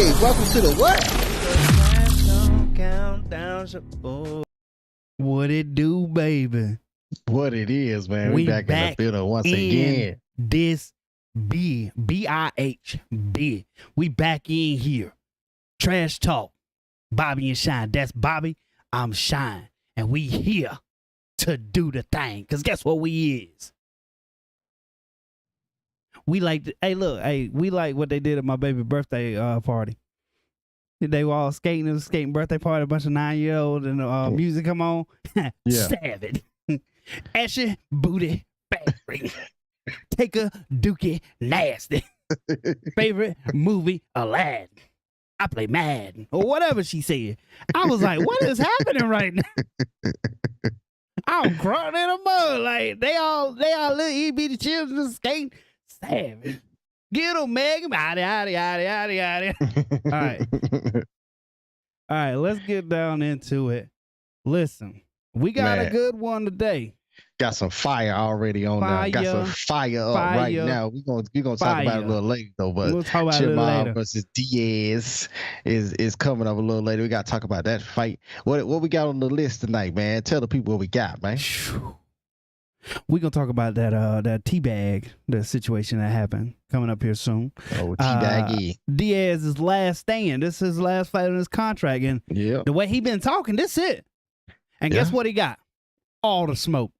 Hey, welcome to the what? What it do, baby? What it is, man. We back in the building once again. This B-I-H-B. We back in here. Trash talk. Bobby and Shine. That's Bobby. I'm Shine. And we here to do the thing. Because guess what we is? We like, we like what they did at my baby birthday party. They were all skating. It was a skating birthday party. A bunch of 9-year-olds and music come on. Savage. Ashy booty factory. Take a dookie nasty. Favorite movie Aladdin. I play Madden or whatever she said. I was like, what is happening right now? I'm crawling in the mud. Like they all little itty children skating. Savage. Get them, Megan. Yada. All right. All right, let's get down into it. Listen, we got a good one today. Got some fire already on there. Got some fire up right now. We're gonna talk about it a little later though, but we'll talk about it later. Versus Diaz is coming up a little later. We gotta talk about that fight. What we got on the list tonight, man? Tell the people what we got, man. We're gonna talk about that teabag, the situation that happened coming up here soon. Oh, teabaggy. Diaz's last stand. This is his last fight in his contract, and the way he been talking, this it. And guess what he got? All the smoke.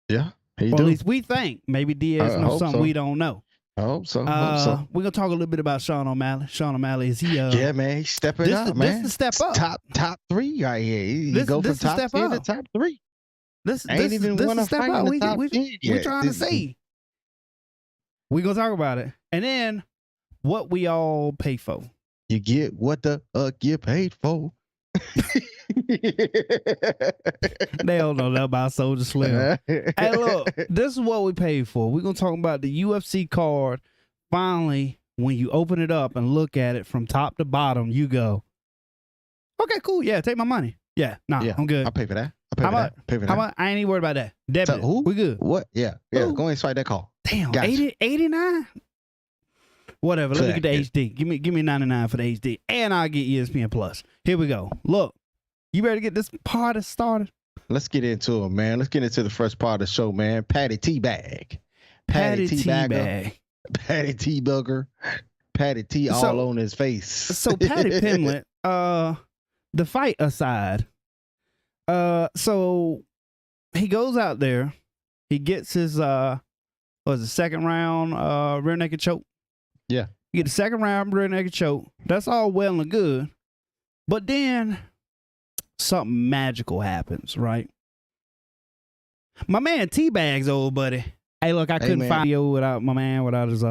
Yeah, or at least we think. Maybe Diaz knows something we don't know. I hope so. We're gonna talk a little bit about Sean O'Malley. Sean O'Malley, is he? Yeah, man, he's stepping up, man. This is a step up. Top three right here. He go from top 10 to top 3. This even won a fight in the top 10 yet. We're trying to see. We're gonna talk about it, and then what we all pay for. You get what the get paid for. They don't know that about Soldier Slim. Hey, look, this is what we paid for. We're gonna talk about the UFC card. Finally, when you open it up and look at it from top to bottom, you go, okay, cool, yeah, take my money. Yeah, I'm good. I'll pay for that. How much? I ain't even worried about that. Debit. So, we good. What? Yeah. Go ahead and swipe that call. Damn, gotcha. 89? Whatever. Let me get the HD. Give me 99 for the HD, and I'll get ESPN Plus. Here we go. Look, you better get this party started. Let's get into it, man. Let's get into the first part of the show, man. Patty Teabag. Patty Teabagger. Patty T-Bugger. Patty T all on his face. So Patty Pimlet, the fight aside, so he goes out there, he gets his second round rear naked choke. Yeah. You get the second round rear naked choke. That's all well and good. But then something magical happens, right? My man Teabag's old buddy. Hey, look, I couldn't find you without my man without his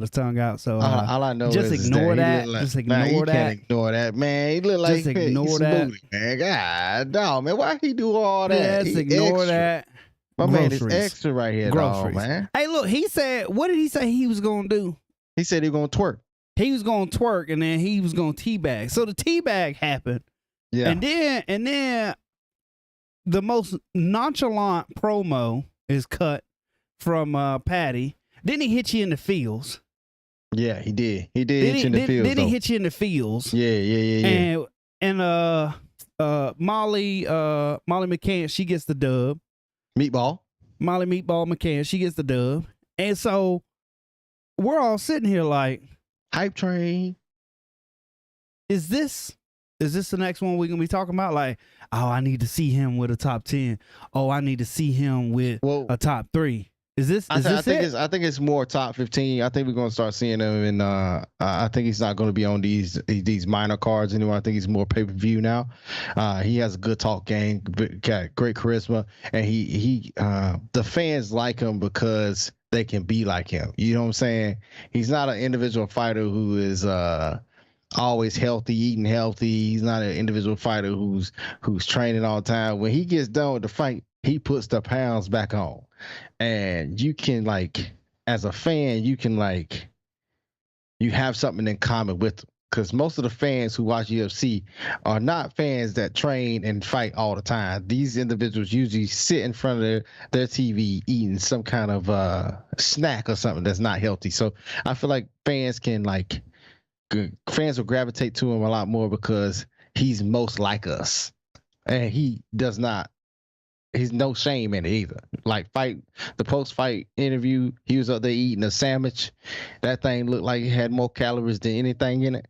tongue out. So all I know just is ignore that. Like, just ignore that. Can't ignore that, man. He look like just ignore that, man. God, dog, man. Why he do all that? Just ignore that. My man is extra right here, dog, man. Hey, look, he said, what did he say he was gonna do? He said he was gonna twerk. He was gonna twerk, and then he was gonna teabag. So the teabag happened. Yeah. And then the most nonchalant promo is cut from Patty. Didn't he hit you in the feels? Yeah, he did. He did hit you in the feels. Didn't he hit you in the feels? Yeah. And Molly McCann, she gets the dub. Molly Meatball McCann, she gets the dub. And so we're all sitting here like, hype train. Is this the next one we're gonna be talking about? Like, oh, I need to see him with a top 10. Oh, I need to see him with a top 3. Is this? I think it's more top 15. I think we're gonna start seeing him in. I think he's not gonna be on these minor cards anymore. I think he's more pay per view now. He has a good talk game, got great charisma, and he the fans like him because they can be like him. You know what I'm saying? He's not an individual fighter who is always healthy, eating healthy. He's not an individual fighter who's training all the time. When he gets done with the fight, he puts the pounds back on. And you can, like, as a fan, you can, like, you have something in common with them. Because most of the fans who watch UFC are not fans that train and fight all the time. These individuals usually sit in front of their TV eating some kind of snack or something that's not healthy. So I feel like fans can, like, fans will gravitate to him a lot more because he's most like us, and he does not. He's no shame in it either. Like the post-fight interview, he was up there eating a sandwich. That thing looked like it had more calories than anything in it.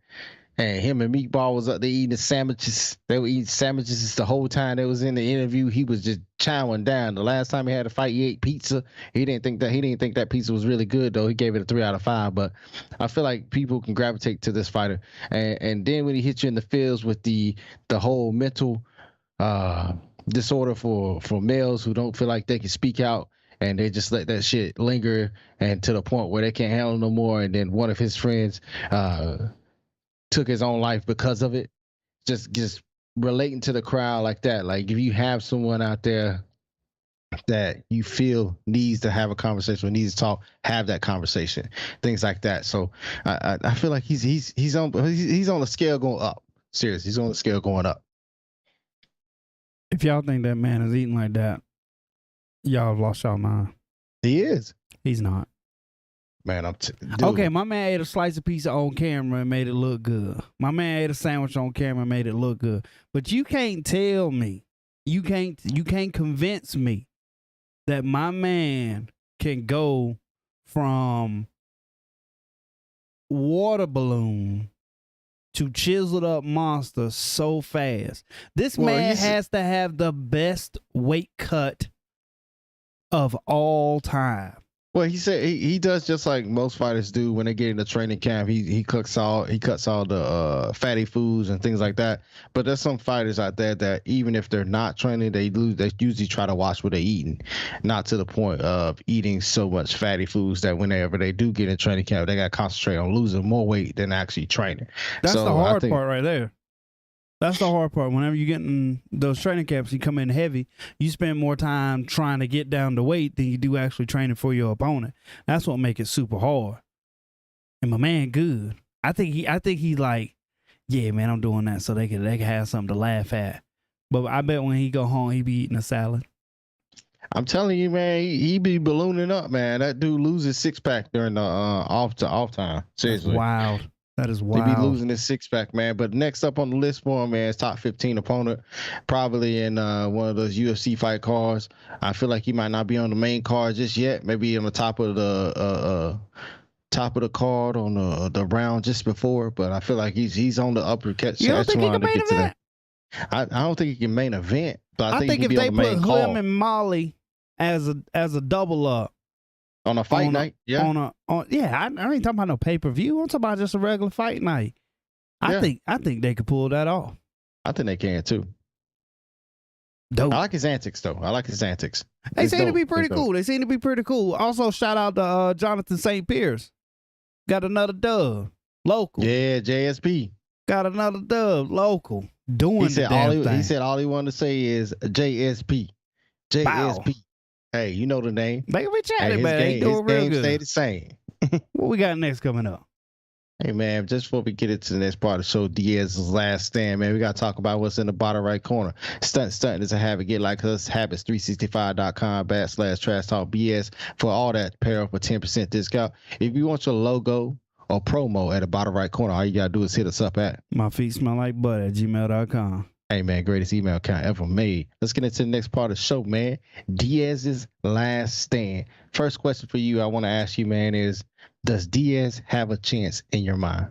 And him and Meatball was up there eating the sandwiches. They were eating sandwiches the whole time they was in the interview. He was just chowing down. The last time he had a fight, he ate pizza. He didn't think that pizza was really good though. He gave it a 3 out of 5. But I feel like people can gravitate to this fighter. And then when he hits you in the fields with the whole mental disorder for males who don't feel like they can speak out, and they just let that shit linger, and to the point where they can't handle no more. And then one of his friends took his own life because of it. Just relating to the crowd like that. Like if you have someone out there that you feel needs to have a conversation or needs to talk, have that conversation, things like that. So I feel like he's on a scale going up. Seriously, he's on a scale going up. If y'all think that man is eating like that, y'all have lost y'all mind. He is. He's not. Man, okay, my man ate a slice of pizza on camera and made it look good. My man ate a sandwich on camera and made it look good. But you can't tell me, you can't convince me that my man can go from water balloon to chiseled up monster so fast. This man has to have the best weight cut of all time. Well, he said he does just like most fighters do when they get into training camp. He cuts all the fatty foods and things like that. But there's some fighters out there that even if they're not training, they usually try to watch what they're eating, not to the point of eating so much fatty foods that whenever they do get in training camp, they got to concentrate on losing more weight than actually training. That's the hard part right there. That's the hard part. Whenever you get in those training camps, you come in heavy, you spend more time trying to get down to weight than you do actually training for your opponent. That's what makes it super hard. And my man good. I think he's like, yeah, man, I'm doing that so they can have something to laugh at. But I bet when he go home, he be eating a salad. I'm telling you, man, he be ballooning up, man. That dude loses 6-pack during the off time. Seriously. That's wild. That is wild. He be losing his 6-pack, man. But next up on the list for him, man, is top 15 opponent, probably in one of those UFC fight cards. I feel like he might not be on the main card just yet. Maybe on the top of the card on the round just before. But I feel like he's on the upper catch. You don't think he can main event? I don't think he can main event, but I think if they put him and Molly as a double up. On a fight night, yeah. I ain't talking about no pay-per-view. I'm talking about just a regular fight night. I think they could pull that off. I think they can too. Dope. I like his antics though. They seem to be pretty cool. Also, shout out to Jonathan St. Pierce. Got another dub. Local. Yeah, JSP. Got another dub. Local. He said all he wanted to say is JSP. JSP. Bow. Hey, you know the name. They can be chatting, man. His game stay the same. What we got next coming up? Hey, man, just before we get into the next part of the show, Diaz's last stand, man, we got to talk about what's in the bottom right corner. Stunting is a habit. Get like us. Habits365.com/trash talk BS for all that apparel for 10% discount. If you want your logo or promo at the bottom right corner, all you got to do is hit us up at myfeetsmelllikebutt@gmail.com. Hey, man, greatest email account ever made. Let's get into the next part of the show, man. Diaz's last stand. First question for you I want to ask you, man, is does Diaz have a chance in your mind?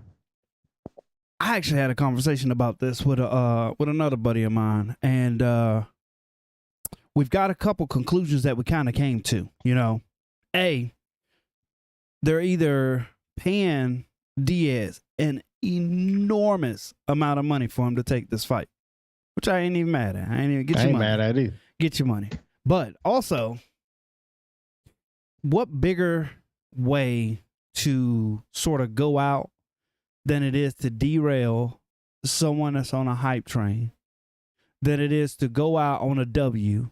I actually had a conversation about this with another buddy of mine, and we've got a couple conclusions that we kind of came to. You know, A, they're either paying Diaz an enormous amount of money for him to take this fight, which I ain't even mad at. I ain't even get your money. Mad at it. Get your money. But also, what bigger way to sort of go out than it is to derail someone that's on a hype train, than it is to go out on a W,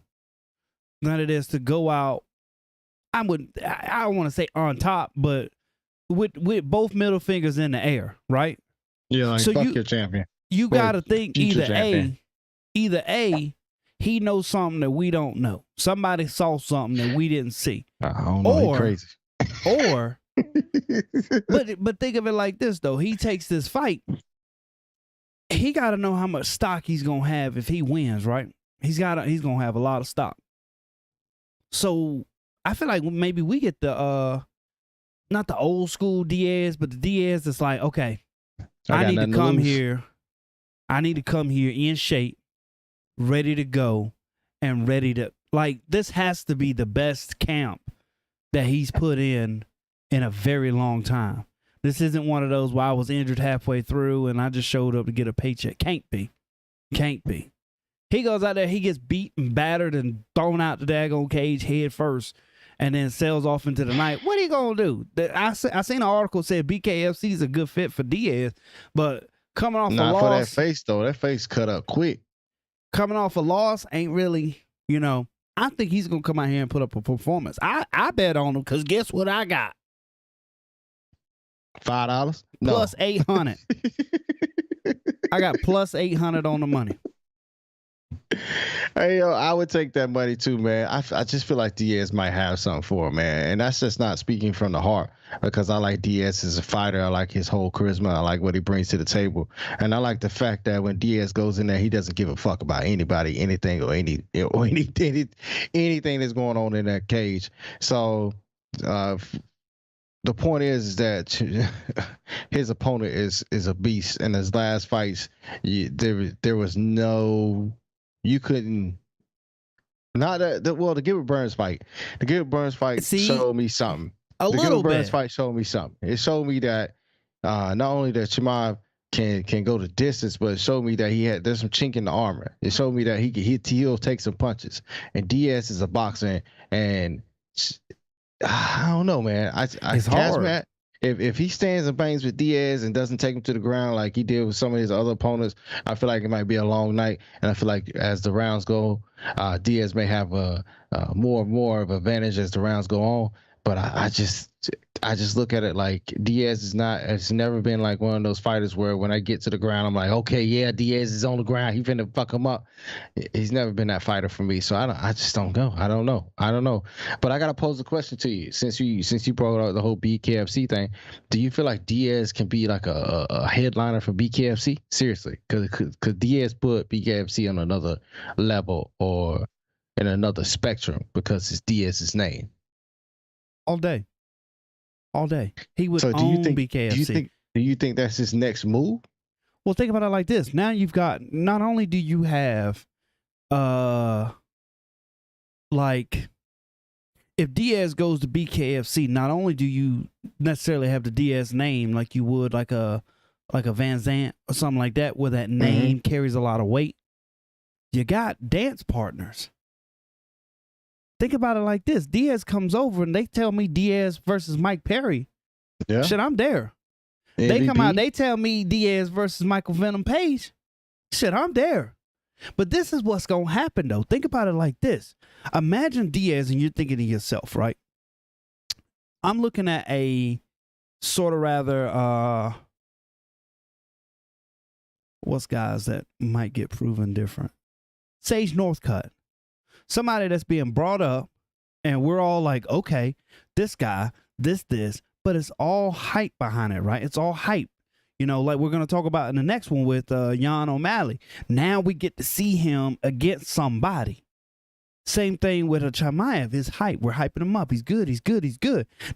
than it is to go out, I don't want to say on top, but with both middle fingers in the air, right? Yeah, like so fuck your champion. You got to think either A, he knows something that we don't know. Somebody saw something that we didn't see. I don't know. He's crazy. But think of it like this though. He takes this fight. He got to know how much stock he's gonna have if he wins, right? He's gonna have a lot of stock. So I feel like maybe we get the not the old school Diaz, but the Diaz that's like, okay, I need to come here. I need to come here in shape, ready to go, and ready to, like, this has to be the best camp that he's put in a very long time. This isn't one of those where I was injured halfway through and I just showed up to get a paycheck. Can't be. He goes out there, he gets beat and battered and thrown out the daggone cage head first, and then sails off into the night. What are you going to do? I seen an article said BKFC is a good fit for Diaz, but coming off a loss. Not for that face, though. That face cut up quick. Coming off a loss ain't really, I think he's going to come out here and put up a performance. I bet on him because guess what I got? $5? No. Plus 800. I got plus 800 on the money. Hey, yo, I would take that money too, man. I just feel like Diaz might have something for him, man. And that's just not speaking from the heart, because I like Diaz as a fighter. I like his whole charisma. I like what he brings to the table. And I like the fact that when Diaz goes in there, he doesn't give a fuck about anybody, anything, or anything that's going on in that cage. So the point is that his opponent is a beast. In his last fights, there was no... You couldn't, not that, the Gilbert Burns fight. The Gilbert Burns fight showed me something. The Gilbert Burns fight showed me something. It showed me that not only that Chimaev can go the distance, but it showed me that there's some chink in the armor. It showed me that he'll take some punches. And Diaz is a boxer, and I don't know, man. It's hard. Matt, if he stands and bangs with Diaz and doesn't take him to the ground like he did with some of his other opponents, I feel like it might be a long night. And I feel like as the rounds go, Diaz may have a more of an advantage as the rounds go on. But I just look at it like Diaz it's never been like one of those fighters where when I get to the ground, I'm like, okay, yeah, Diaz is on the ground. He finna fuck him up. He's never been that fighter for me. So I just don't go. I don't know. But I got to pose a question to you. Since you brought up the whole BKFC thing, do you feel like Diaz can be like a headliner for BKFC? Seriously. Cause Diaz put BKFC on another level or in another spectrum because it's Diaz's name. All day. He would own BKFC. Do you think that's his next move? Well, think about it like this. Now you've got, not only do you have, like, if Diaz goes to BKFC, not only do you necessarily have the Diaz name like you would like a Van Zant or something like that, where that name carries a lot of weight. You got dance partners. Think about it like this. Diaz comes over and they tell me Diaz versus Mike Perry. Yeah. Shit, I'm there. MVP. They come out, they tell me Diaz versus Michael Venom Page. Shit, I'm there. But this is what's going to happen, though. Think about it like this. Imagine Diaz and you're thinking to yourself, right? I'm looking at a sort of rather, what's guys that might get proven different? Sage Northcutt. Somebody that's being brought up and we're all like, okay, this guy, this, but it's all hype behind it, right? It's all hype. Like we're going to talk about in the next one with Jan O'Malley. Now we get to see him against somebody. Same thing with a Chimaev. His hype. We're hyping him up. He's good.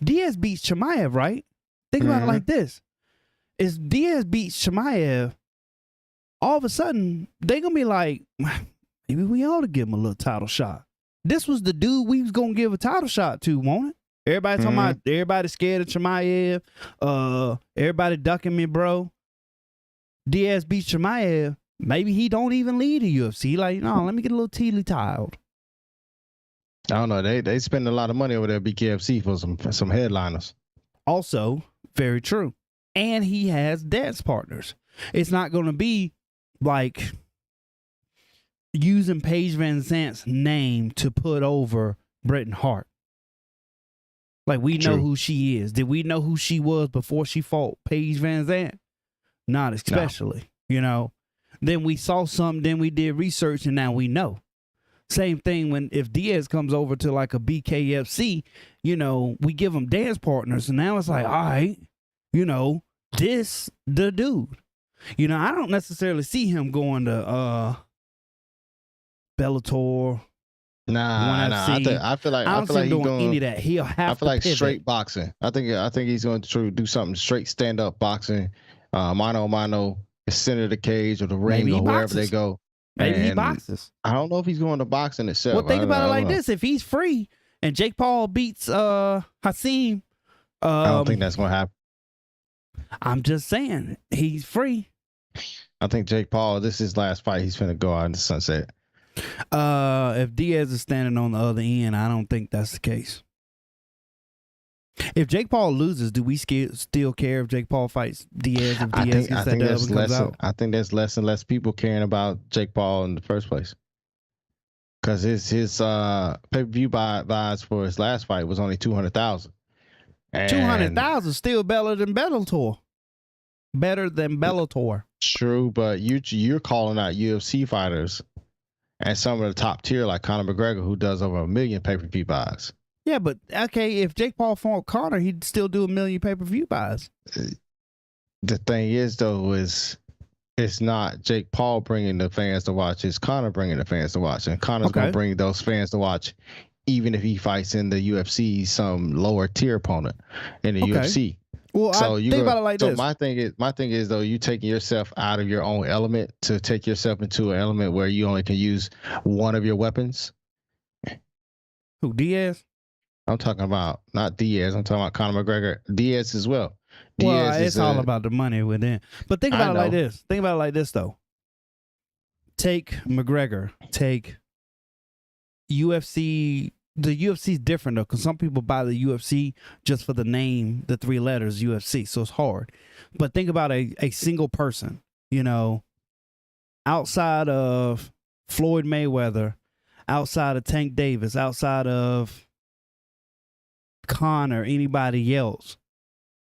Diaz beats Chimaev, right? Think about it like this. Is Diaz beats Chimaev, all of a sudden, they're going to be like, maybe we ought to give him a little title shot. This was the dude we was going to give a title shot to, won't it? Everybody talking about, everybody scared of Chimaev. Everybody ducking me, bro. Diaz beats Chimaev. Maybe he don't even lead the UFC. Like, no, let me get a little tiled. I don't know. They spend a lot of money over there at BKFC for some headliners. Also, very true. And he has dance partners. It's not going to be like using Paige Van Zant's name to put over Bretton Hart. Like, we know who she is. Did we know who she was before she fought Paige Van Zant? Not especially, Then we saw something, then we did research, and now we know. Same thing if Diaz comes over to like a BKFC, we give him dance partners, and now it's like, all right, this the dude. I don't necessarily see him going to Bellator. Nah. I feel like he's going any of that. He'll have I feel like pivot. straight boxing. I think he's going to do something straight stand up boxing, mano a mano, center of the cage or the ring or wherever they go. Maybe he boxes. I don't know if he's going to boxing itself. Well, think about it like this: if he's free and Jake Paul beats Hasim, I don't think that's going to happen. I'm just saying he's free. I think Jake Paul, this is his last fight. He's finna go out in the sunset. If Diaz is standing on the other end, I don't think that's the case. If Jake Paul loses, do we still care if Jake Paul fights Diaz? If Diaz gets that dub and comes out? I think there's less and less people caring about Jake Paul in the first place. Because his pay-per-view buys for his last fight was only 200,000. 200,000 still better than Bellator. Better than Bellator. True, but you're calling out UFC fighters and some of the top tier like Conor McGregor, who does over 1 million pay-per-view buys. Yeah, but okay, if Jake Paul fought Conor, he'd still do 1 million pay-per-view buys. The thing is, though, it's not Jake Paul bringing the fans to watch. It's Conor bringing the fans to watch. And Conor's going to bring those fans to watch even if he fights in the UFC some lower tier opponent in the UFC. Well, so think about it like this. My thing is though, you taking yourself out of your own element to take yourself into an element where you only can use one of your weapons. Who, Diaz? I'm talking about not Diaz. I'm talking about Conor McGregor. Diaz as well. Well, it's all about the money within. But think about it like this. Think about it like this though. Take McGregor. Take UFC. The UFC is different though, because some people buy the UFC just for the name, the 3 letters UFC, so it's hard. But think about a single person, outside of Floyd Mayweather, outside of Tank Davis, outside of Conor, anybody else,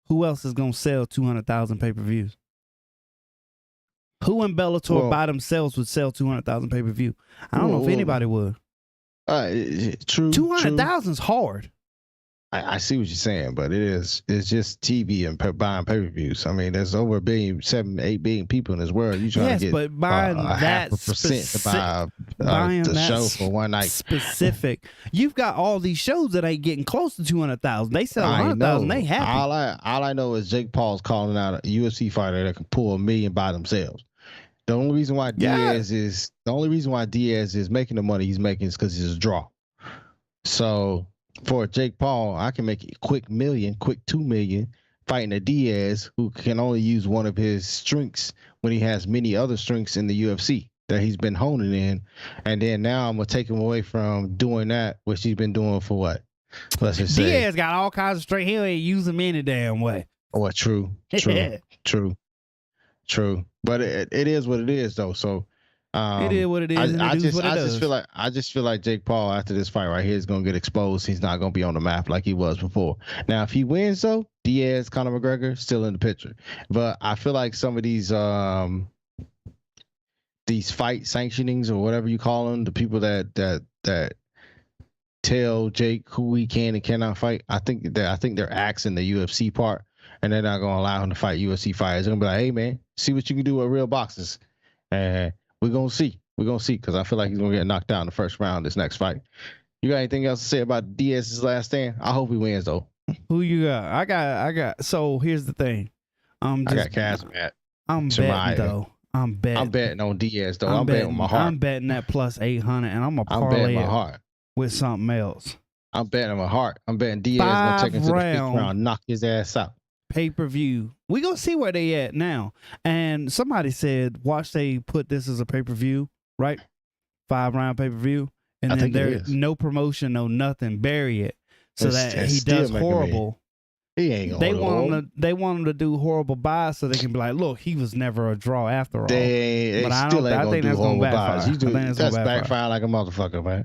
who else is going to sell 200,000 pay-per-views? Who in Bellator by themselves would sell 200,000 pay-per-view? I don't know if anybody would. True. 200,000 is hard. I see what you're saying, but it's just TV and buying pay-per-views. I mean, there's over 7-8 billion people in this world. You trying to get but buying that 0.5% to buy the show for one night. Specific. You've got all these shows that ain't getting close to 200,000. They sell 100,000. They happy. All I know is Jake Paul's calling out a UFC fighter that can pull 1 million by themselves. The only reason why Diaz is making the money he's making is because he's a draw. So for Jake Paul, I can make a quick 1 million, quick 2 million fighting a Diaz who can only use one of his strengths when he has many other strengths in the UFC that he's been honing in. And then now I'm gonna take him away from doing that, which he's been doing for what? Let's just say Diaz got all kinds of strength. He ain't use them any damn way. Oh, true. But it is what it is, though. So it is what it is. I just feel like Jake Paul after this fight right here is gonna get exposed. He's not gonna be on the map like he was before. Now, if he wins, though, Diaz, Conor McGregor still in the picture. But I feel like some of these fight sanctionings or whatever you call them, the people that tell Jake who he can and cannot fight, I think they're axing the UFC part. And they're not going to allow him to fight UFC fighters. They're going to be like, hey, man, see what you can do with real boxers. And we're going to see. Because I feel like he's going to get knocked out in the first round this next fight. You got anything else to say about Diaz's last stand? I hope he wins, though. Who you got? I got. So here's the thing. I got Kazmat. I'm betting, though. I'm betting on Diaz, though. I'm betting with my heart. I'm betting that plus 800, and I'm going to parlay my heart with something else. I'm betting my heart. I'm betting Diaz going to take him to the 5th round, knock his ass out. Pay-per-view. We gonna see where they at now. And somebody said, watch they put this as a pay-per-view, right? 5-round pay-per-view. And then there's no promotion, no nothing. Bury it. So that he does horrible. He ain't gonna They want him to do horrible buys so they can be like, look, he was never a draw after all. But I think that's gonna backfire. That's backfire like a motherfucker, man.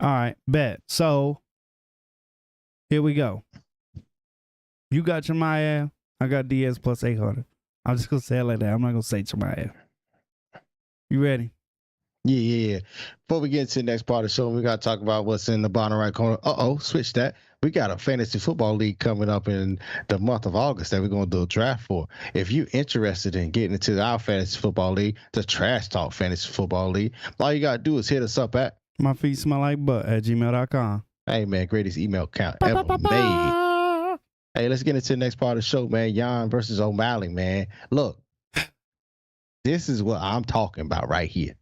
All right, bet. So here we go. You got Chimaev. I got Diaz plus 800. I'm just going to say it like that. I'm not going to say Chimaev. You ready? Yeah. Before we get into the next part of the show, we got to talk about what's in the bottom right corner. Switch that. We got a fantasy football league coming up in the month of August that we're going to do a draft for. If you're interested in getting into our fantasy football league, the Trash Talk Fantasy Football League, all you got to do is hit us up at My feet smell like butt at gmail.com. Hey, man, greatest email account ever made. Hey, let's get into the next part of the show, man. Jan versus O'Malley, man. Look, this is what I'm talking about right here.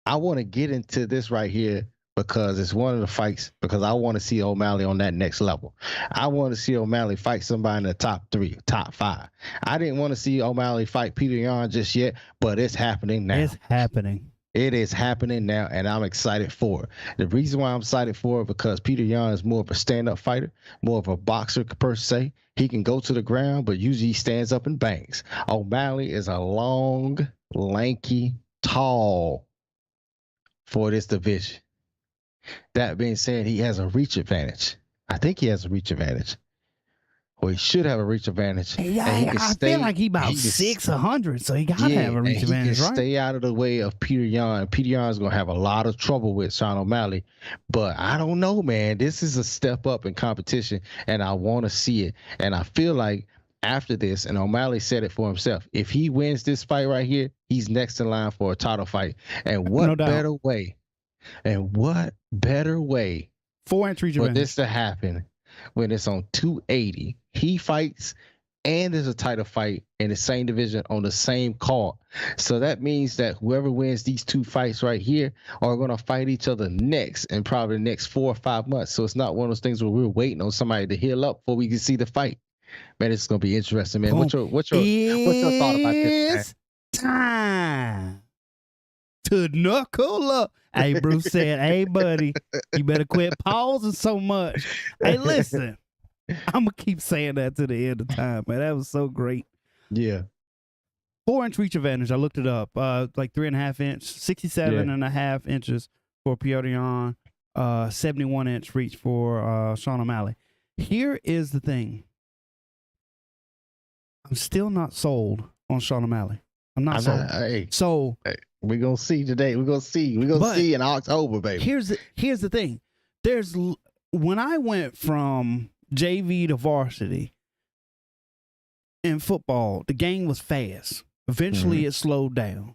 I want to get into this right here because it's one of the fights, because I want to see O'Malley on that next level. I want to see O'Malley fight somebody in the top 3, top 5. I didn't want to see O'Malley fight Peter Yan just yet, but it's happening now. It's happening. It is happening now, and I'm excited for it. The reason why I'm excited for it because Peter Yan is more of a stand-up fighter, more of a boxer per se. He can go to the ground, but usually he stands up and bangs. O'Malley is a long, lanky, tall for this division. That being said, he has a reach advantage. I think he has a reach advantage. Well, he should have a reach advantage. Yeah, I feel like he about 600, so he gotta have a reach advantage, right? Stay out of the way of Peter Yan. Peter Yan is gonna have a lot of trouble with Sean O'Malley, but I don't know, man. This is a step up in competition, and I want to see it. And I feel like after this, and O'Malley said it for himself, if he wins this fight right here, he's next in line for a title fight. And what better way? And what better way 4-inch reach for this to happen when it's on 280? He fights and there's a title fight in the same division on the same card. So that means that whoever wins these 2 fights right here are going to fight each other next in probably the next 4 or 5 months. So it's not one of those things where we're waiting on somebody to heal up before we can see the fight. Man, it's going to be interesting, man. What's your thought about this, man? Time to knuckle up. Hey, Bruce said, hey, buddy, you better quit pausing so much. Hey, listen, I'm going to keep saying that to the end of time, man. That was so great. Yeah. 4-inch reach advantage. I looked it up. Like 3.5 inch, 67.5 inches for Petr Yan, 71-inch reach for Sean O'Malley. Here is the thing. I'm still not sold on Sean O'Malley. I'm not sold. We're going to see today. We're going to see. We're going to see in October, baby. Here's the thing. When I went from JV to varsity in football, the game was fast. Eventually, it slowed down.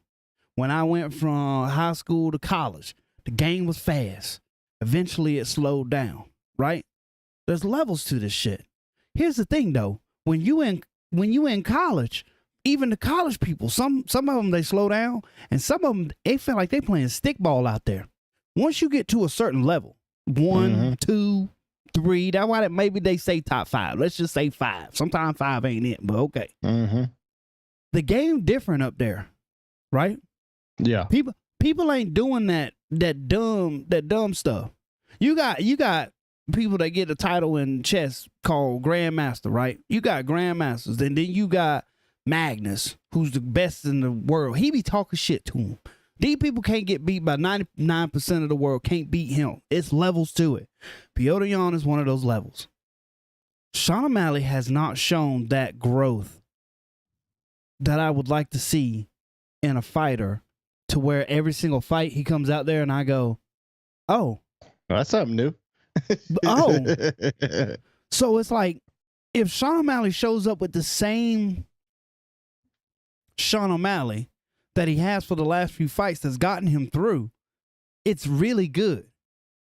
When I went from high school to college, the game was fast. Eventually, it slowed down, right? There's levels to this shit. Here's the thing, though. When you in college, even the college people, some of them, they slow down, and some of them, they feel like they playing stickball out there. Once you get to a certain level, 1, 2, 3, that's why maybe they say top 5. Let's just say 5. Sometimes 5 ain't it, but okay. The game different up there, right? Yeah. People ain't doing that dumb stuff. You got people that get a title in chess called Grandmaster, right? You got Grandmasters, and then you got Magnus, who's the best in the world. He be talking shit to him. These people can't get beat by 99% of the world, can't beat him. It's levels to it. Petr Yan is one of those levels. Sean O'Malley has not shown that growth that I would like to see in a fighter, to where every single fight he comes out there and I go, oh. That's something new. So it's like, if Sean O'Malley shows up with the same Sean O'Malley that he has for the last few fights that's gotten him through, it's really good.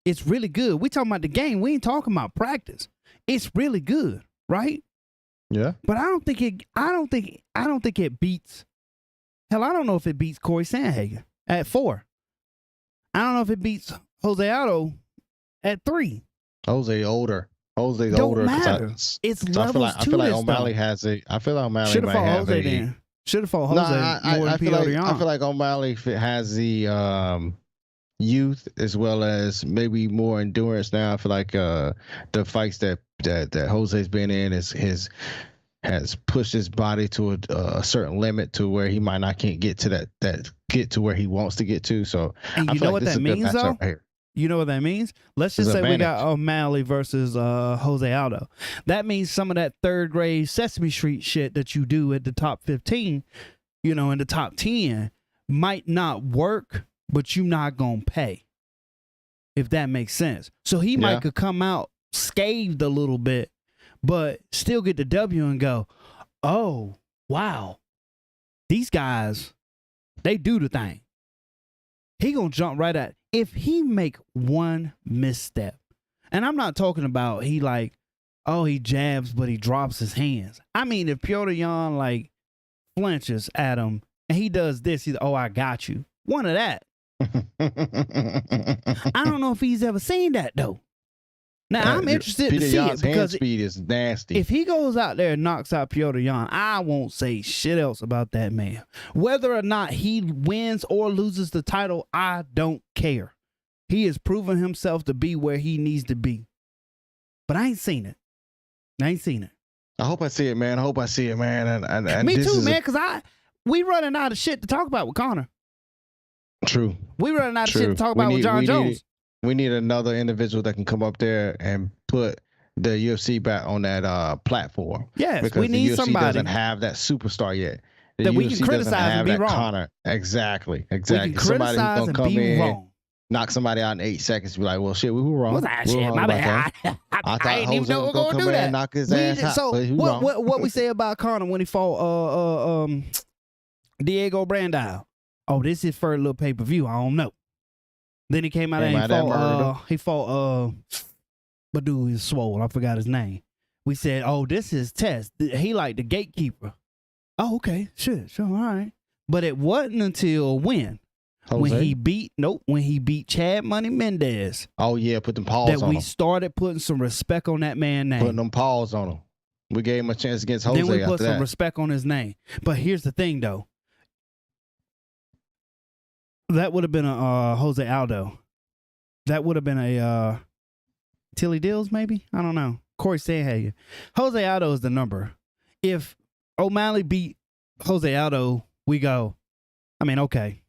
It's really good. We talking about the game. We ain't talking about practice. It's really good, right? Yeah. But I don't think it beats. Hell, I don't know if it beats Corey Sandhagen at 4. I don't know if it beats Jose Aldo at 3. Jose's older. Don't matter. It's levels I feel like O'Malley has a. I feel like O'Malley should have fought have Jose then. Should have fought Jose more than Petr Yan. I feel like O'Malley has the youth as well as maybe more endurance now. I feel like the fights that Jose's been in has pushed his body to a certain limit to where he might not can't get to get to where he wants to get to. So and you know what that means, though? You know what that means? Let's just say we got O'Malley versus Jose Aldo. That means some of that third grade Sesame Street shit that you do at the top 15, in the top 10 might not work, but you not gonna pay. If that makes sense. So he might could come out scathed a little bit, but still get the W and go, oh, wow. These guys, they do the thing. He gonna jump right at. If he make one misstep, and I'm not talking about he like, oh, he jabs, but he drops his hands. I mean, if Petr Yan like flinches at him and he does this, he's, oh, I got you. One of that. I don't know if he's ever seen that though. Now I'm interested to see it because hand speed is nasty. If he goes out there and knocks out Petr Yan, I won't say shit else about that man. Whether or not he wins or loses the title, I don't care. He has proven himself to be where he needs to be. But I ain't seen it. I hope I see it, man. And me too, man. Because we running out of shit to talk about with Conor. True. We running out of shit to talk about with John Jones. We need another individual that can come up there and put the UFC back on that platform. Yes, because we need the UFC somebody doesn't have that superstar yet. The that UFC we can criticize and be wrong. Conor. Exactly. We can criticize and be wrong. Knock somebody out in 8 seconds. Be like, well, shit, we were wrong. What's that shit? My bad. I didn't even know we were gonna do that. Knock his ass out. So what we say about Conor when he fought Diego Brandao? Oh, this is his first little pay-per-view. I don't know. Then he came out and he fought but dude is swole. I forgot his name. We said, oh, this is Test. He like the gatekeeper. Oh, okay. Sure, all right. But it wasn't until when? Jose? When he beat Chad Money Mendez. Oh yeah, put them paws on him. That we started putting some respect on that man's name. Putting them paws on him. We gave him a chance against Jose. Then we put some that. respect on his name. But here's the thing though. That would have been a Jose Aldo. That would have been a Tilly Dills, maybe? I don't know. Corey Sandhagen. Jose Aldo is the number. If O'Malley beat Jose Aldo, we go, I mean, okay.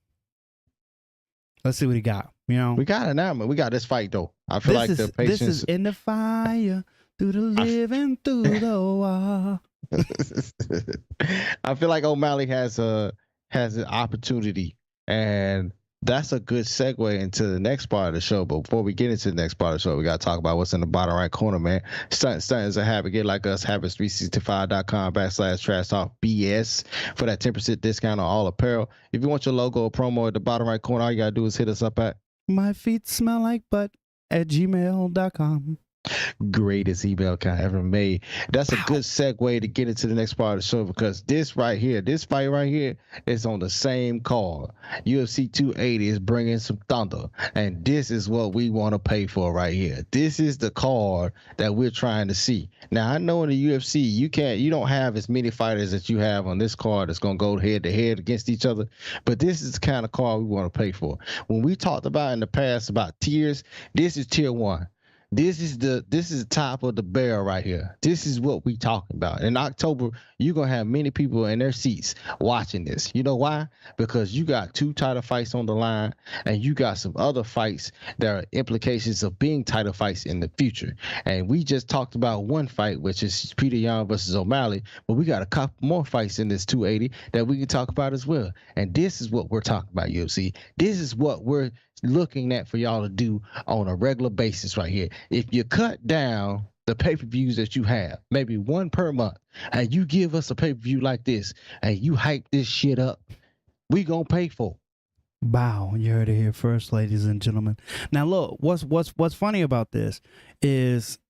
Let's see what he got. You know? We got it now, man. We got this fight, though. I feel like the patience. This is in the fire, through the living, through the wall. I feel like O'Malley has an opportunity, and that's a good segue into the next part of the show. But before we get into the next part of the show, we got to talk about what's in the bottom right corner, man. Stunting is a habit. Get like us, habits365.com/trash talk BS for that 10% discount on all apparel. If you want your logo or promo at the bottom right corner, all you got to do is hit us up at my feet smell like butt at gmail.com. Greatest email account ever made. That's a good segue to get into the next part of the show, because this fight right here is on the same card. UFC 280 is bringing some thunder, and this is what we want to pay for right here. This is the card that we're trying to see. Now, I know in the UFC you don't have as many fighters that you have on this card that's gonna go head to head against each other, but this is the kind of card we want to pay for. When we talked about in the past about tiers, this is tier 1. This is the top of the barrel right here. This is what we talking about. In October, you're going to have many people in their seats watching this. You know why? Because you got 2 title fights on the line, and you got some other fights that are implications of being title fights in the future. And we just talked about one fight, which is Petr Yan versus O'Malley, but we got a couple more fights in this 280 that we can talk about as well. And this is what we're talking about, UFC. This is what we're looking at for y'all to do on a regular basis right here. If you cut down the pay-per-views that you have, maybe one per month, and you give us a pay-per-view like this, and you hype this shit up, we gonna pay for it. Wow, you heard it here first, ladies and gentlemen. Now look, what's funny about this is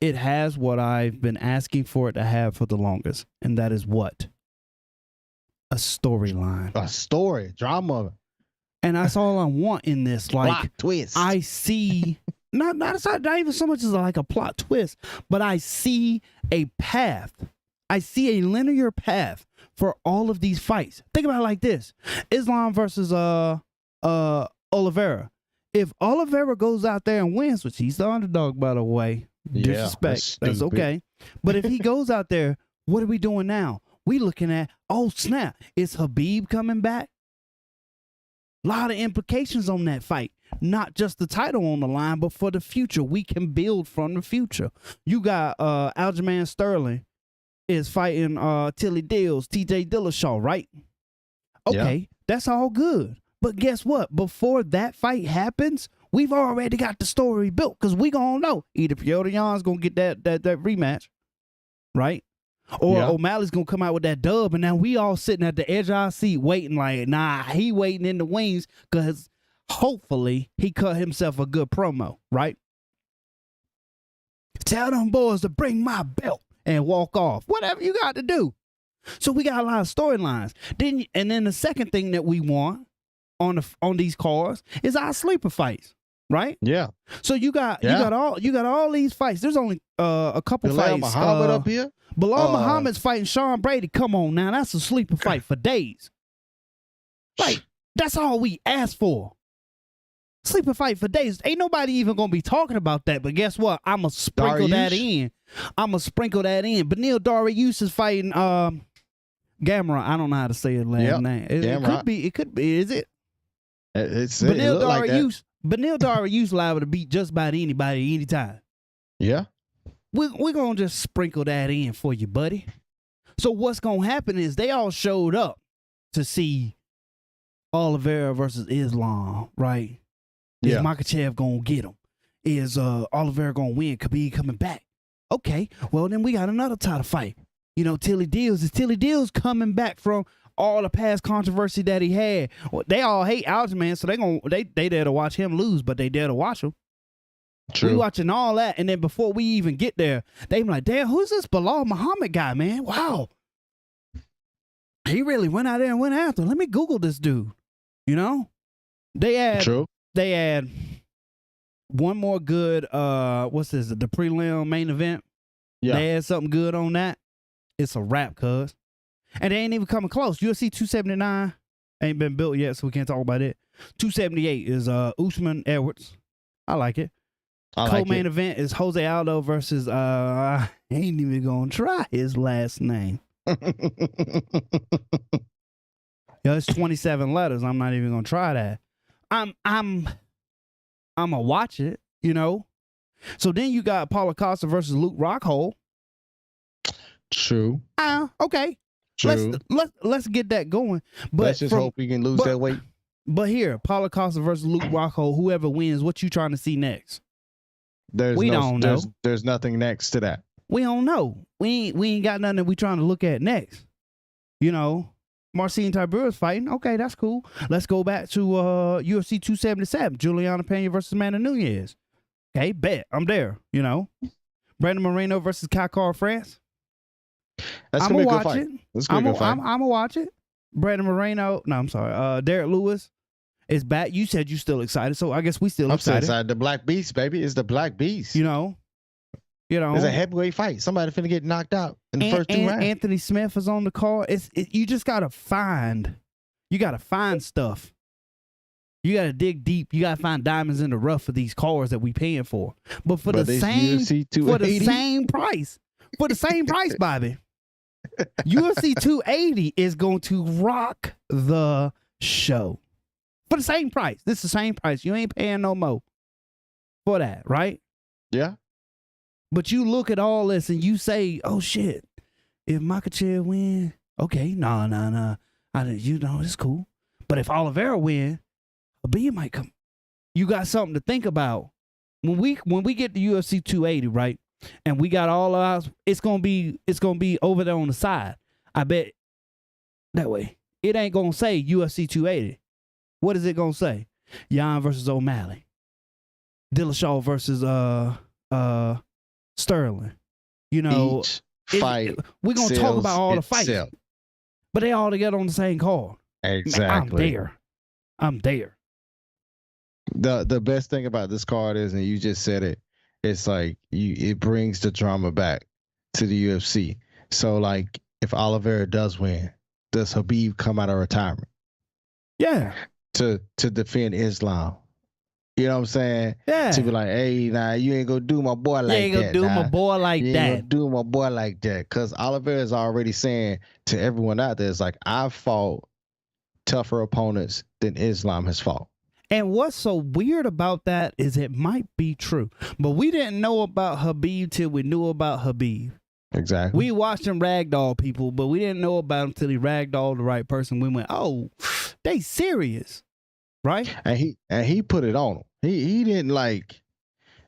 it has what I've been asking for it to have for the longest, and that is what? A storyline. A story, drama. And that's all I want in this. Like, plot twist. I see not even so much as like a plot twist, but I see a path. I see a linear path for all of these fights. Think about it like this: Islam versus Oliveira. If Oliveira goes out there and wins, which he's the underdog, by the way, disrespect, that's okay. But if he goes out there, what are we doing now? We looking at, oh snap, is Khabib coming back? A lot of implications on that fight. Not just the title on the line, but for the future. We can build from the future. You got Aljamain Sterling is fighting Tilly Dills, TJ Dillashaw, right? Okay, That's all good. But guess what? Before that fight happens, we've already got the story built because we gonna know either Piotr Jan's gonna get that rematch, right? Or O'Malley's gonna come out with that dub, and now we all sitting at the edge of our seat waiting like, nah, he waiting in the wings because hopefully he cut himself a good promo, right? Tell them boys to bring my belt and walk off. Whatever you got to do. So we got a lot of storylines. And then the second thing that we want on these cards is our sleeper fights, right? Yeah. So you got all these fights. There's only a couple Bilal fights. Muhammad up here. Bilal Muhammad's fighting Sean Brady. Come on now, that's a sleeper fight for days. Like that's all we asked for. Sleeper fight for days. Ain't nobody even gonna be talking about that. But guess what? I'ma sprinkle that in. Benil Dariush is fighting Gamera. I don't know how to say his last name. It could be. Is it? It's Benil Dariush. Benil Dariush liable to beat just about anybody anytime. Yeah. We're gonna just sprinkle that in for you, buddy. So what's gonna happen is they all showed up to see Oliveira versus Islam, right? Is Makhachev gonna get him? Is Oliveira gonna win? Khabib coming back? Okay, well then we got another title fight. You know, Tilly Dills coming back from all the past controversy that he had. Well, they all hate Aljamain, so they there to watch him lose, but they there to watch him. True. We watching all that, and then before we even get there, they be like, damn, who's this Bilal Muhammad guy, man? Wow. He really went out there and went after. Let me Google this dude. You know? They add one more good, what's this, the prelim main event? Yeah. They had something good on that. It's a wrap, cuz. And they ain't even coming close. UFC 279 ain't been built yet, so we can't talk about it. 278 is Usman Edwards. I like it. Co-main event is Jose Aldo versus I ain't even gonna try his last name. Yo, it's 27 letters. I'm not even gonna try that. I'm gonna watch it, you know. So then you got Paulo Costa versus Luke Rockhold. True. Okay. True. Let's get that going. But let's just hope we can lose that weight. But here, Paulo Costa versus Luke Rockhold, whoever wins, what you trying to see next? We don't know. There's nothing next to that. We don't know. We ain't got nothing that we trying to look at next. You know, Marcin Tybura's fighting. Okay, that's cool. Let's go back to UFC 277. Juliana Pena versus Amanda Nunes. Okay, bet. I'm there, you know. Brandon Moreno versus Kakar France. That's going to be a good fight. I'm going to watch it. Brandon Moreno. No, I'm sorry. Derek Lewis is back. You said you still excited, so I guess we still excited. I'm still excited. The Black Beast, baby. It's the Black Beast. You know. It's a heavyweight fight. Somebody finna get knocked out in the first two rounds. Anthony Smith is on the card. You just got to find. You got to find stuff. You got to dig deep. You got to find diamonds in the rough for these cars that we paying for. But for the same price. For the same price, Bobby. UFC 280 is going to rock the show. For the same price. This is the same price. You ain't paying no more for that, right? Yeah. But you look at all this and you say, oh, shit, if Makhachev win, okay, nah. You know, it's cool. But if Oliveira win, Khabib might come. You got something to think about. When we get to UFC 280, right, and we got all of us, it's gonna be over there on the side. I bet that way. It ain't gonna say UFC 280. What is it gonna say? Jan versus O'Malley. Dillashaw versus Sterling. You know, fight. We're gonna talk about all the fights, but they all together on the same card. Exactly. I'm there. The best thing about this card is, and you just said it, it's like it brings the drama back to the UFC. So like, if Oliveira does win, does Khabib come out of retirement? Yeah. To defend Islam. You know what I'm saying? Yeah. To be like, hey, nah, you ain't gonna do my boy like that. You ain't gonna do my boy like that. You ain't gonna do my boy like that. Because Oliveira is already saying to everyone out there, it's like, I've fought tougher opponents than Islam has fought. And what's so weird about that is it might be true. But we didn't know about Khabib till we knew about Khabib. Exactly. We watched him ragdoll people, but we didn't know about him till he ragdolled the right person. We went, oh, they serious. right? And he put it on him. He didn't like.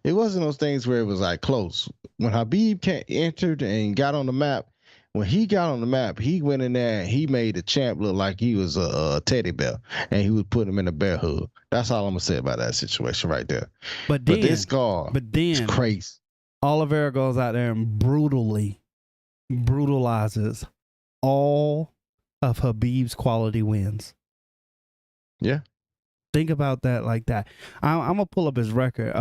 It wasn't those things where it was like close. When Habib entered and got on the map, when he got on the map, he went in there and he made the champ look like he was a teddy bear, and he would put him in a bear hug. That's all I'm gonna say about that situation right there. But this guard, is crazy. Oliveira goes out there and brutally brutalizes all of Habib's quality wins. Yeah. Think about that like that. I'm gonna pull up his record.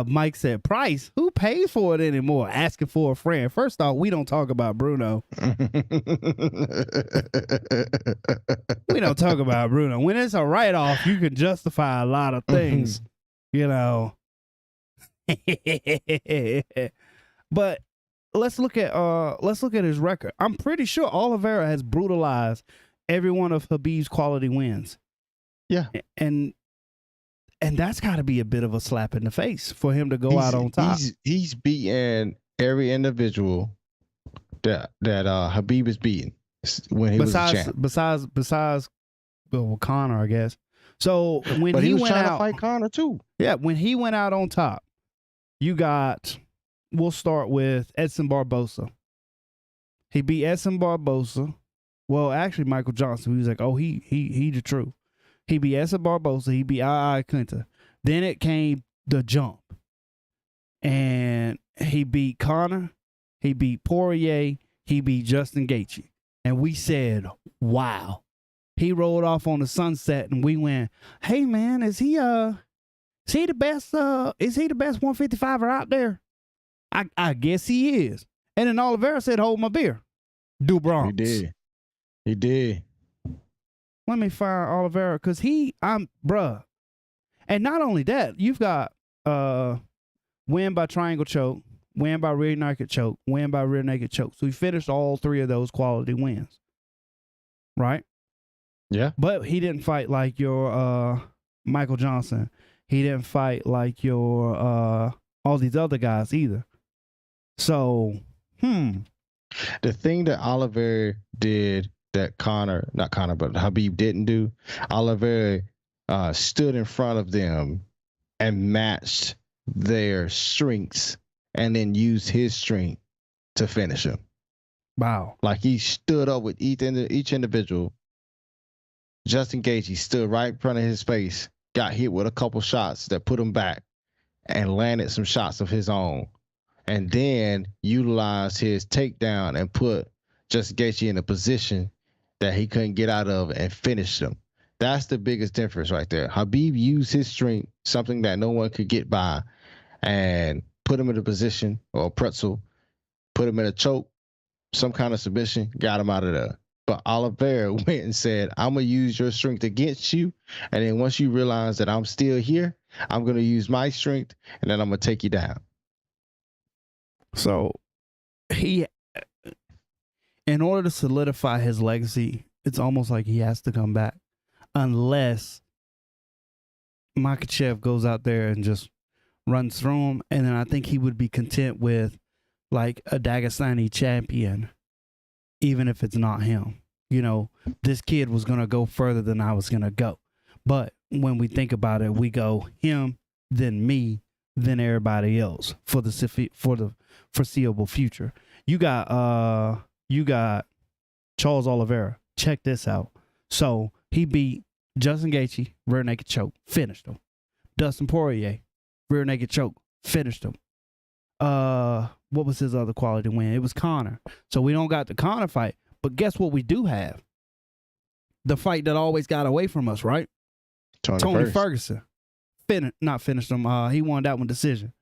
Mike said, "Price, who pays for it anymore? Asking for a friend." First off, we don't talk about Bruno. We don't talk about Bruno. When it's a write-off, you can justify a lot of things, you know. But let's look at his record. I'm pretty sure Oliveira has brutalized every one of Habib's quality wins. Yeah. And that's got to be a bit of a slap in the face for him to go out on top. He's beaten every individual that Habib is beating when he was a champ. Besides Conor, I guess. So when he went out, to fight Conor too. Yeah, when he went out on top, you got. We'll start with Edson Barbosa. He beat Edson Barbosa. Well, actually, Michael Johnson. He was like, oh, he the truth. He beat Edson Barbosa. He beat Kunta. Then it came the jump. And he beat Conor. He beat Poirier. He beat Justin Gaethje. And we said, wow. He rolled off on the sunset and we went, hey man, is he the best 155er out there? I guess he is. And then Oliveira said, hold my beer. Do Bronx. He did. Let me find Oliveira because bruh. And not only that, you've got win by triangle choke, win by rear naked choke, win by rear naked choke. So he finished all three of those quality wins. Right? Yeah. But he didn't fight like your Michael Johnson. He didn't fight like your all these other guys either. So, the thing that Oliveira did that but Habib didn't do, Oliveira stood in front of them and matched their strengths and then used his strength to finish him. Wow. Like he stood up with each individual. Justin Gaethje stood right in front of his face, got hit with a couple shots that put him back and landed some shots of his own. And then utilized his takedown and put Justin Gaethje in a position that he couldn't get out of and finished him. That's the biggest difference right there. Habib used his strength, something that no one could get by, and put him in a position or a pretzel, put him in a choke, some kind of submission, got him out of there. But Oliveira went and said, I'm going to use your strength against you. And then once you realize that I'm still here, I'm going to use my strength, and then I'm going to take you down. So in order to solidify his legacy, it's almost like he has to come back unless Makhachev goes out there and just runs through him. And then I think he would be content with like a Dagestani champion, even if it's not him. You know, this kid was going to go further than I was going to go. But when we think about it, we go him, then me, then everybody else for the foreseeable future. You got Charles Oliveira. Check this out. So he beat Justin Gaethje, rear naked choke, finished him. Dustin Poirier, rear naked choke, finished him. What was his other quality win? It was Conor. So we don't got the Conor fight, but guess what we do have? The fight that always got away from us, right? Tony Ferguson. Not finished him. He won that one decision.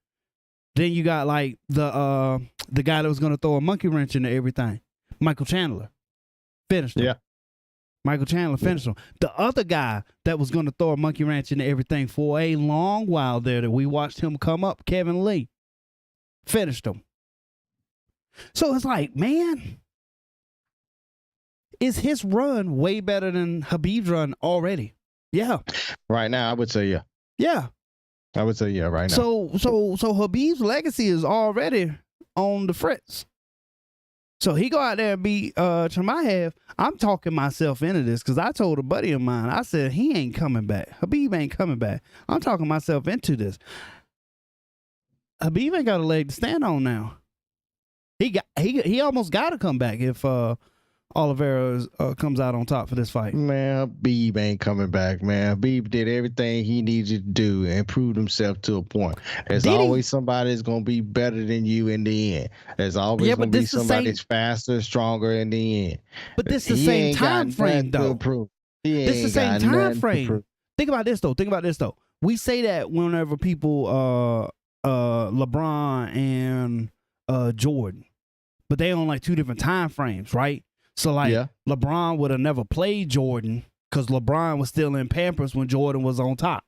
Then you got like the guy that was going to throw a monkey wrench into everything, Michael Chandler, finished him. Yeah, Michael Chandler finished him. The other guy that was going to throw a monkey wrench into everything for a long while there that we watched him come up, Kevin Lee, finished him. So it's like, man, is his run way better than Habib's run already? Yeah. Right now, I would say yeah. Yeah. I would say yeah right now. So Habib's legacy is already on the fritz. So he go out there and beat Chimaev. I'm talking myself into this because I told a buddy of mine, I said, he ain't coming back. Khabib ain't coming back. I'm talking myself into this. Khabib ain't got a leg to stand on now. He almost got to come back if Oliveira comes out on top for this fight. Man, Khabib ain't coming back, man. Khabib did everything he needed to do and proved himself to a point. There's always somebody that's going to be better than you in the end. There's always going to be somebody that's faster, stronger in the end. But this is the same time frame, though. This is the same time frame. Think about this, though. We say that whenever people, LeBron and Jordan, but they on like two different time frames, right? So LeBron would have never played Jordan because LeBron was still in Pampers when Jordan was on top,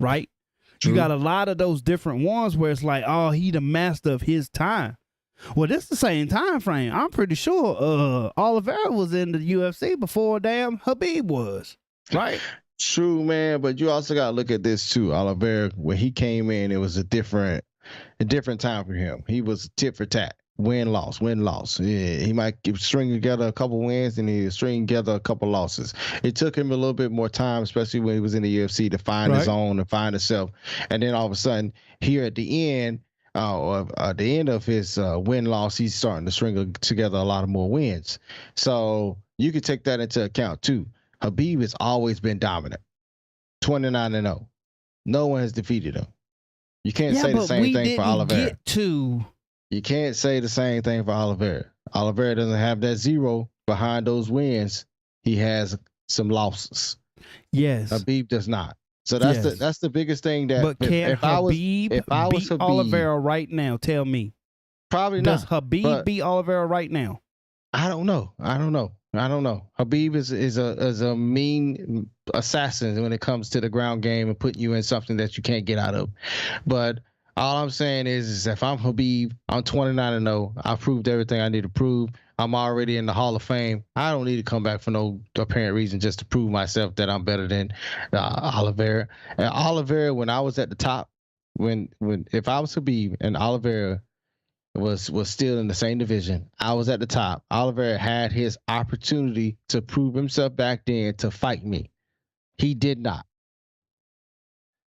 right? True. You got a lot of those different ones where it's like, oh, he the master of his time. Well, this is the same time frame. I'm pretty sure Oliveira was in the UFC before damn Khabib was, right? True, man, but you also got to look at this too. Oliveira, when he came in, it was a different time for him. He was tit for tat. Win, loss. Yeah, he might string together a couple wins and he string together a couple losses. It took him a little bit more time, especially when he was in the UFC, to find his own and find himself. And then all of a sudden, here at the end, of his win-loss, he's starting to string together a lot of more wins. So you can take that into account too. Khabib has always been dominant, 29-0. No one has defeated him. You can't say the same thing for Oliveira. You can't say the same thing for Oliveira. Oliveira doesn't have that zero behind those wins. He has some losses. Yes. Khabib does not. So that's the biggest thing that. But can Khabib beat Oliveira right now? Tell me. Probably not. Does Khabib beat Oliveira right now? I don't know. Khabib is a mean assassin when it comes to the ground game and putting you in something that you can't get out of. But all I'm saying is if I'm Khabib, I'm 29-0. I proved everything I need to prove. I'm already in the Hall of Fame. I don't need to come back for no apparent reason just to prove myself that I'm better than Oliveira. And Oliveira, when I was at the top, if I was Khabib and Oliveira was still in the same division, I was at the top. Oliveira had his opportunity to prove himself back then to fight me. He did not.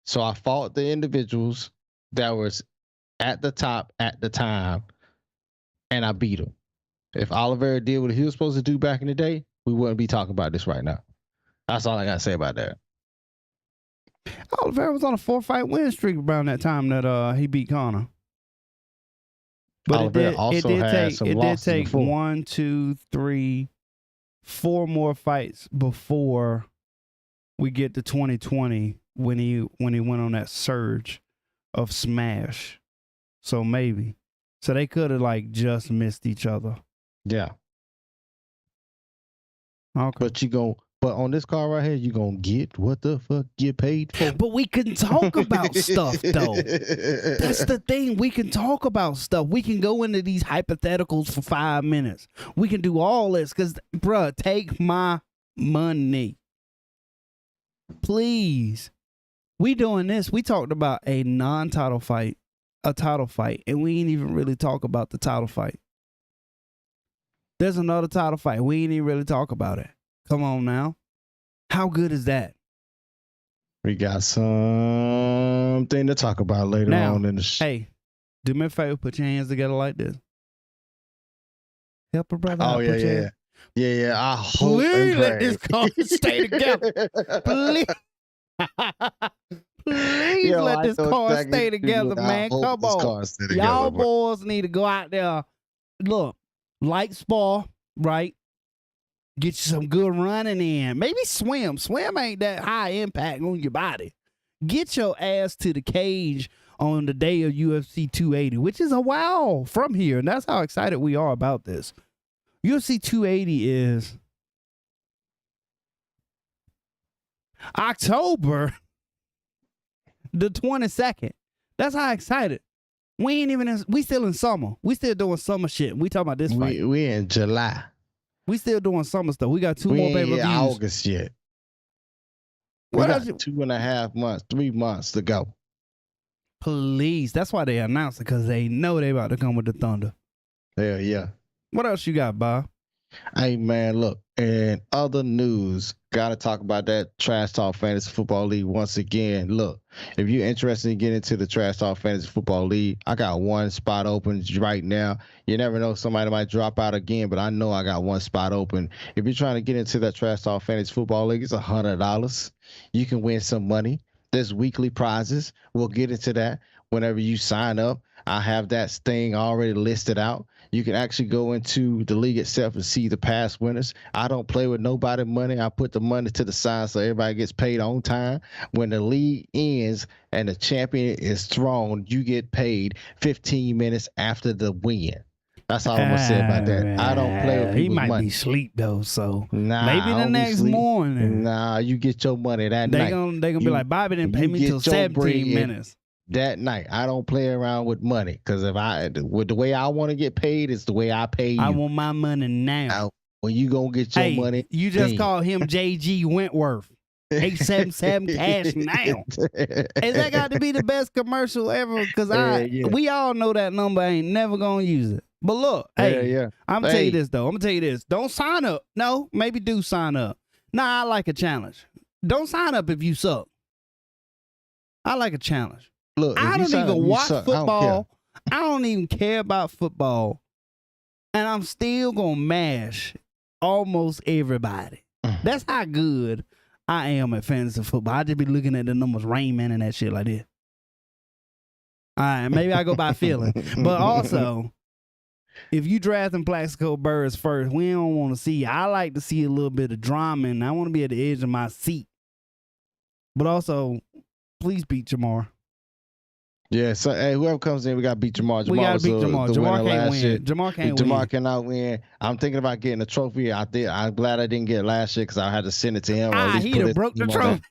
So I fought the individuals that was at the top at the time, and I beat him. If Oliveira did what he was supposed to do back in the day, we wouldn't be talking about this right now. That's all I got to say about that. Oliveira was on a 4-fight win streak around that time that he beat Conor. But it did take 1, 2, 3, 4 more fights before we get to 2020 when he went on that surge of smash. So maybe. So they could have like just missed each other. Yeah. Okay. But on this card right here, you gonna get what the fuck get paid for. But we can talk about stuff though. That's the thing. We can talk about stuff. We can go into these hypotheticals for 5 minutes. We can do all this because, bruh, take my money. Please. We doing this. We talked about a non-title fight, a title fight, and we ain't even really talk about the title fight. There's another title fight. We ain't even really talk about it. Come on now. How good is that? We got something to talk about later on in the show. Hey, do me a favor, put your hands together like this. Help a brother. Oh, yeah. I hope Please let this card stay together. Please. Please let this card stay together, man. Come on. Y'all boys need to go out there. Look, like spar, right? Get you some good running in. Maybe swim. Swim ain't that high impact on your body. Get your ass to the cage on the day of UFC 280, which is a while from here. And that's how excited we are about this. UFC 280 is October the 22nd. That's how excited. We still in summer. We still doing summer shit. We talking about this fight. We in July. We still doing summer stuff. We got 2 more pay-per-views. August yet. We got 2.5 months, 3 months to go. Please. That's why they announced it, because they know they about to come with the thunder. Hell yeah. What else you got, Bob? Hey man, look, in other news, gotta talk about that Trash Talk Fantasy Football League once again. Look, if you're interested in getting into the Trash Talk Fantasy Football League, I got one spot open right now. You never know, somebody might drop out again, but I know I got one spot open. If you're trying to get into that Trash Talk Fantasy Football League, it's $100. You can win some money. There's weekly prizes. We'll get into that whenever you sign up. I have that thing already listed out. You can actually go into the league itself and see the past winners. I don't play with nobody money. I put the money to the side so everybody gets paid on time. When the league ends and the champion is thrown, you get paid 15 minutes after the win. That's all I'm gonna say about that. I don't play with people's He might money. be asleep though, so Nah, maybe the next morning. Nah, you get your money that night. They gonna be like, Bobby didn't pay me till 17 minutes. That night, I don't play around with money because with the way I want to get paid is the way I pay you. I want my money now. When you gonna get your money? You just call him JG Wentworth. 877 cash now. Hey, that got to be the best commercial ever because we all know that number ain't never gonna use it. But look, I'm gonna tell you this though. Don't sign up. No, maybe do sign up. Nah, I like a challenge. Don't sign up if you suck. I like a challenge. Look, I don't even watch football. I don't even care about football. And I'm still going to mash almost everybody. That's how good I am at fantasy football. I just be looking at the numbers, Rain Man and that shit like this. All right, maybe I go by feeling. But also, if you drafting Plaxico Burress first, we don't want to see. I like to see a little bit of drama, and I want to be at the edge of my seat. But also, please beat Jamar. Yeah, so hey, whoever comes in, we got to beat Jamar. We got to beat Jamar. Jamar can't win. Jamar can't win. Jamar cannot win. I'm thinking about getting a trophy. I'm glad I didn't get it last year because I had to send it to him. He'd have broke the trophy.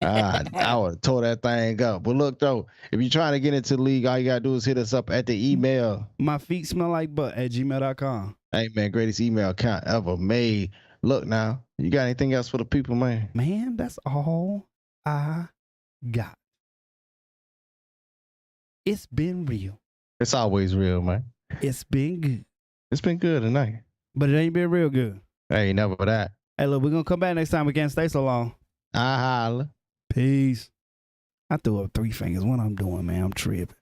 I would have tore that thing up. But look, though, if you're trying to get into the league, all you got to do is hit us up at the email. My feet smell like butt at gmail.com. Hey, man, greatest email account ever made. Look now, you got anything else for the people, man? Man, that's all I got. It's been real. It's always real, man. It's been good. It's been good tonight. But it ain't been real good. Hey, never that. Hey, look, we're going to come back next time. We can't stay so long. I holla. Peace. I threw up 3 fingers. What I'm doing, man, I'm tripping.